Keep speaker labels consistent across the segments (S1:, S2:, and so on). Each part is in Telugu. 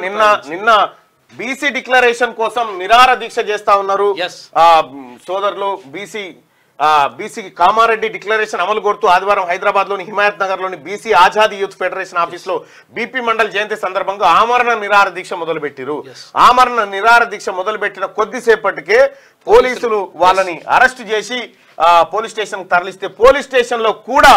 S1: నిన్న నిన్న బీసీ డిక్లరేషన్ కోసం నిరార దీక్ష చేస్తా ఉన్నారు సోదరులు. బీసీ కామారెడ్డి డిక్లరేషన్ అమలు కోరుతూ ఆదివారం హైదరాబాద్ లోని హిమాయత్ నగర్ లోని BC Azadi youth federation office లో బీపీ మండల్ జయంతి సందర్భంగా ఆమరణ నిరార దీక్ష మొదలుపెట్టారు. ఆమరణ నిరార దీక్ష మొదలుపెట్టిన కొద్దిసేపటికే పోలీసులు వాళ్ళని అరెస్ట్ చేసి పోలీస్ స్టేషన్ తరలిస్తే పోలీస్ స్టేషన్ లో కూడా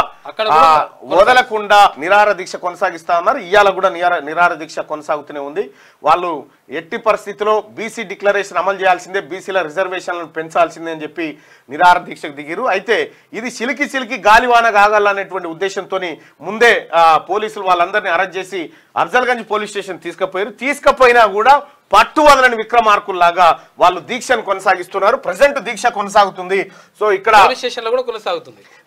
S1: వదలకుండా నిరార దీక్ష కొనసాగిస్తా ఉన్నారు. ఇవాళ కూడా నిరార దీక్ష కొనసాగుతూనే ఉంది. వాళ్ళు ఎట్టి పరిస్థితిలో బీసీ డిక్లరేషన్ అమలు చేయాల్సిందే, బీసీల రిజర్వేషన్లను పెంచాల్సిందే అని చెప్పి నిరార దీక్షకు దిగిరు. అయితే ఇది చిలికి గాలివాన కాగాలనేటువంటి ఉద్దేశంతో ముందే పోలీసులు వాళ్ళందరినీ అరెస్ట్ చేసి అఫ్జల్గంజ్ పోలీస్ స్టేషన్ తీసుకుపోయినా కూడా పట్టు వదలని విక్రమార్కుల్లాగా వాళ్ళు దీక్షను కొనసాగిస్తున్నారు. ప్రజెంట్ దీక్ష కొనసాగుతుంది. సో ఇక్కడ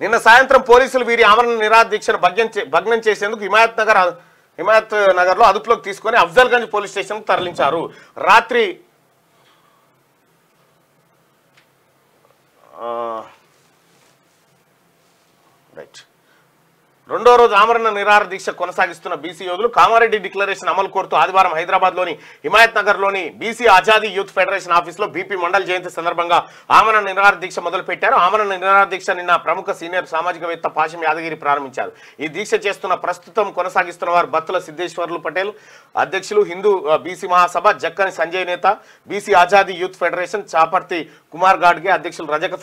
S1: నిన్న సాయంత్రం పోలీసులు వీరి ఆమరణ నిరాహార దీక్షను భగ్నం చేసేందుకు హిమాయత్ నగర్ లో అదుపులోకి తీసుకొని అఫ్జల్గంజ్ పోలీస్ స్టేషన్ తరలించారు. రాత్రి రెండో రోజు ఆమరణ నిరాహార దీక్ష కొనసాగిస్తున్న బీసీ యోధులు కామారెడ్డి డిక్లరేషన్ అమలు కోరుతూ ఆదివారం హైదరాబాద్ లోని హిమాయత్ నగర్ లోని BC Azadi youth federation office లో బీపీ మండల్ జయంతి సందర్భంగా ఆమరణ నిరాహార దీక్ష మొదలుపెట్టారు. ఆమరణ నిరాహార దీక్ష నిన్న ప్రముఖ సీనియర్ సామాజికవేత్త పాశం యాదగిరి ప్రారంభించారు. ఈ దీక్ష చేస్తున్న ప్రస్తుతం కొనసాగిస్తున్న వారు బత్తుల సిద్ధేశ్వర్లు పటేల్ అధ్యక్షులు, హిందూ బీసీ మహాసభ జక్కని సంజయ్ నేత, BC Azadi youth federation Chaparthi Kumar Gadge అధ్యక్షులు, రజక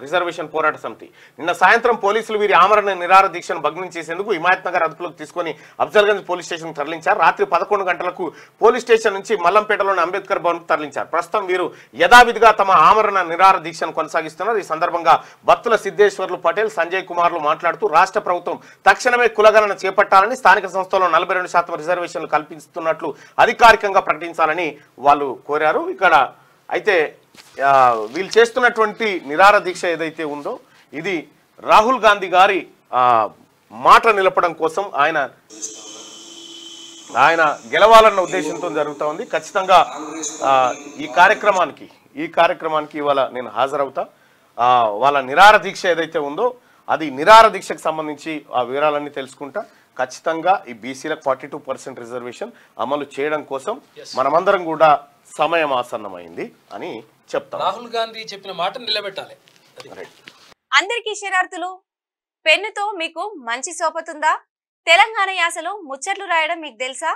S1: రిజర్వేషన్ పోరాట సమితి. నిన్న సాయంత్రం పోలీసులు వీరి ఆమరణ నిరాహార దీక్షను భగ్నం చేసేందుకు హిమాయత్ నగర్ అదుపులోకి తీసుకొని అఫ్జల్గంజ్ పోలీస్ స్టేషన్ తరలించారు. రాత్రి 11 గంటలకు పోలీస్ స్టేషన్ నుంచి మల్లంపేటలోని అంబేద్కర్ భవన్ తరలించారు. ప్రస్తుతం వీరు యథావిధిగా తమ ఆమరణ నిరాహార దీక్షను కొనసాగిస్తున్నారు. ఈ సందర్భంగా బత్తుల సిద్ధేశ్వర్లు పటేల్, సంజయ్ కుమార్లు మాట్లాడుతూ రాష్ట్ర ప్రభుత్వం తక్షణమే కులగణన చేపట్టాలని, స్థానిక సంస్థల్లో 42% రిజర్వేషన్లు కల్పిస్తున్నట్లు అధికారికంగా ప్రకటించాలని వాళ్ళు కోరారు. ఇక్కడ అయితే వీళ్ళు చేస్తున్నటువంటి నిరాహార దీక్ష ఏదైతే ఉందో ఇది రాహుల్ గాంధీ గారి మాట నిలపడం కోసం ఆయన గెలవాలన్న ఉద్దేశంతో జరుగుతూ ఉంది. ఖచ్చితంగా ఈ కార్యక్రమానికి ఇవాళ నేను హాజరవుతా. వాళ్ళ నిరాహార దీక్ష ఏదైతే ఉందో అది నిరాహార దీక్షకు సంబంధించి ఆ వివరాలన్నీ తెలుసుకుంటా. ఖచ్చితంగా ఈ బీసీలకు 42% రిజర్వేషన్ అమలు చేయడం కోసం మనమందరం కూడా సమయం ఆసన్నమైంది అని చెప్తాం.
S2: రాహుల్ గాంధీ చెప్పిన మాట నిలబెట్టాలి.
S3: అందరికీ శరణార్థులు. పెన్నుతో మీకు మంచి సోపతుందా? తెలంగాణ యాసలో ముచ్చట్లు రాయడం మీకు తెలుసా?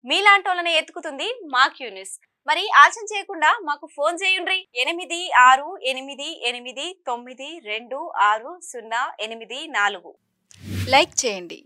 S3: మీలాంటోళ్ళని ఎత్తుకుతుంది మా క్యూ న్యూస్. మరి ఆలస్యం చేయకుండా మాకు ఫోన్ చేయండి. 8688892608. లైక్ చేయండి.